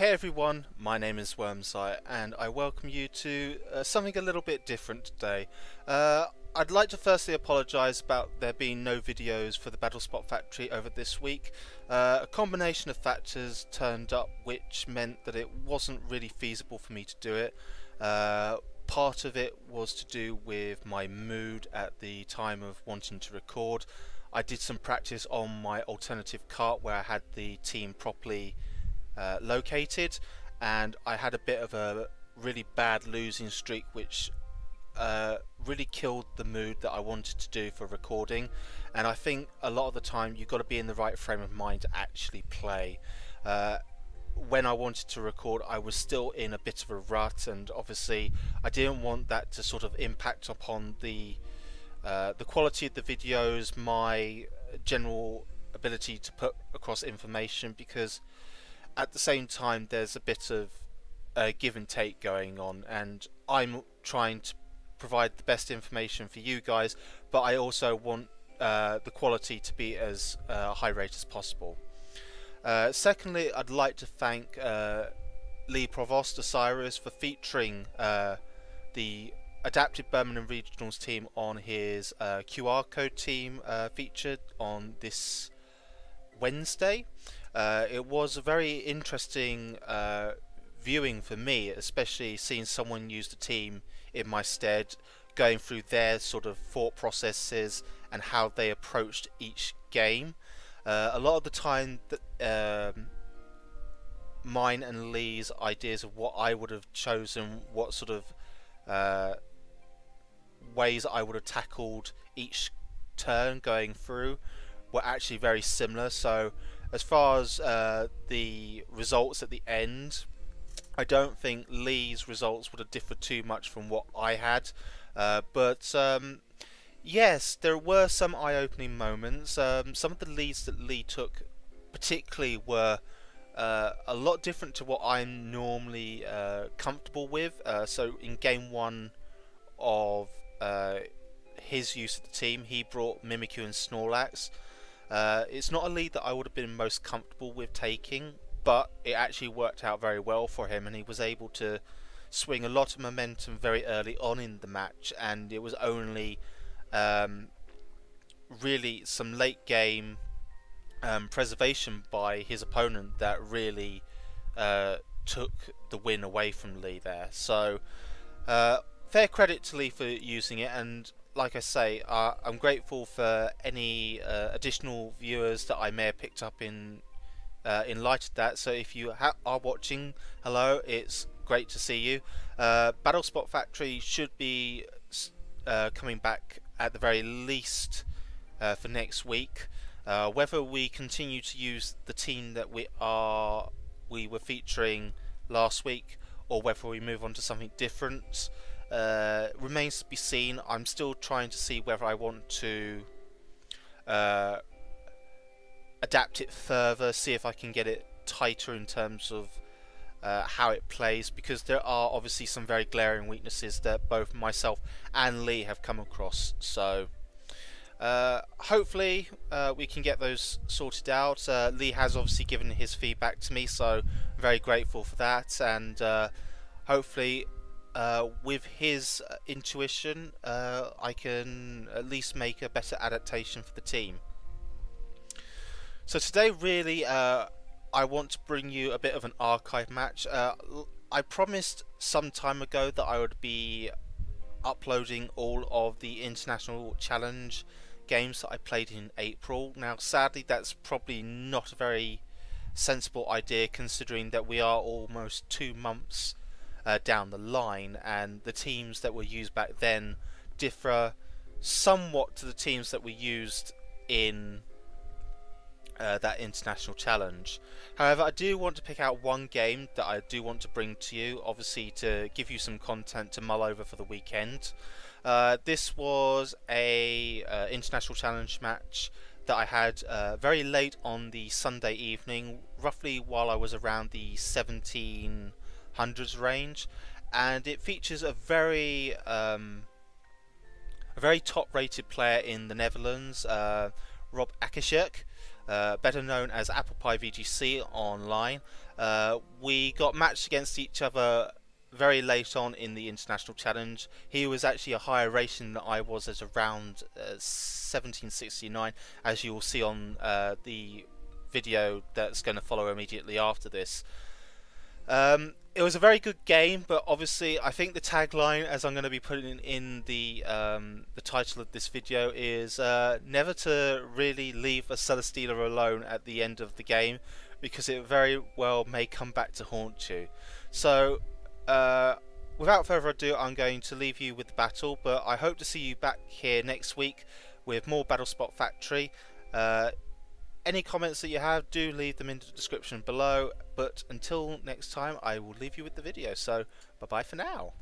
Hey everyone, my name is WyrmsEye and I welcome you to something a little bit different today. I'd like to firstly apologise about there being no videos for the Battlespot Factory over this week. A combination of factors turned up which meant that it wasn't really feasible for me to do it. Part of it was to do with my mood at the time of wanting to record. I did some practice on my alternative cart where I had the team properly located, and I had a bit of a really bad losing streak which really killed the mood that I wanted to do for recording. And I think a lot of the time you've got to be in the right frame of mind to actually play. When I wanted to record, I was still in a bit of a rut, and obviously I didn't want that to sort of impact upon the quality of the videos, my general ability to put across information, because at the same time there's a bit of give and take going on, and I'm trying to provide the best information for you guys, but I also want the quality to be as high rate as possible. Secondly, I'd like to thank Lee Provost Osiris for featuring the Adapted Birmingham Regionals team on his QR code team featured on this Wednesday. It was a very interesting viewing for me, especially seeing someone use the team in my stead, going through their sort of thought processes and how they approached each game. A lot of the time mine and Lee's ideas of what I would have chosen, what sort of ways I would have tackled each turn going through, were actually very similar. So as far as the results at the end, I don't think Lee's results would have differed too much from what I had, but yes, there were some eye-opening moments. Some of the leads that Lee took particularly were a lot different to what I'm normally comfortable with. So in game one of his use of the team, he brought Mimikyu and Snorlax. It's not a lead that I would have been most comfortable with taking, but it actually worked out very well for him, and he was able to swing a lot of momentum very early on in the match, and it was only really some late game preservation by his opponent that really took the win away from Lee there. So fair credit to Lee for using it, and like I say, I'm grateful for any additional viewers that I may have picked up in light of that. So if you are watching, hello, it's great to see you. Battlespot Factory should be coming back at the very least for next week. Whether we continue to use the team that we were featuring last week, or whether we move on to something different, remains to be seen. I'm still trying to see whether I want to adapt it further, see if I can get it tighter in terms of how it plays, because there are obviously some very glaring weaknesses that both myself and Lee have come across. So hopefully we can get those sorted out. Lee has obviously given his feedback to me, so I'm very grateful for that, and hopefully with his intuition I can at least make a better adaptation for the team. So today really I want to bring you a bit of an archive match. I promised some time ago that I would be uploading all of the International Challenge games that I played in April. Now sadly that's probably not a very sensible idea, considering that we are almost 2 months down the line, and the teams that were used back then differ somewhat to the teams that were used in that International Challenge. However, I do want to pick out one game that I do want to bring to you, obviously to give you some content to mull over for the weekend. This was a International Challenge match that I had very late on the Sunday evening, roughly while I was around the 1700s range, and it features a very top-rated player in the Netherlands, Rob Akershoek. better known as ApplePieVGC online. We got matched against each other very late on in the international challenge. He was actually a higher rating than I was at around 1769, as you will see on the video that's going to follow immediately after this. It was a very good game, but obviously I think the tagline, as I'm going to be putting in the title of this video, is never to really leave a Celesteela alone at the end of the game, because it very well may come back to haunt you. So without further ado, I'm going to leave you with the battle, but I hope to see you back here next week with more Battlespot Factory. Any comments that you have, do leave them in the description below, but until next time I will leave you with the video, so bye bye for now.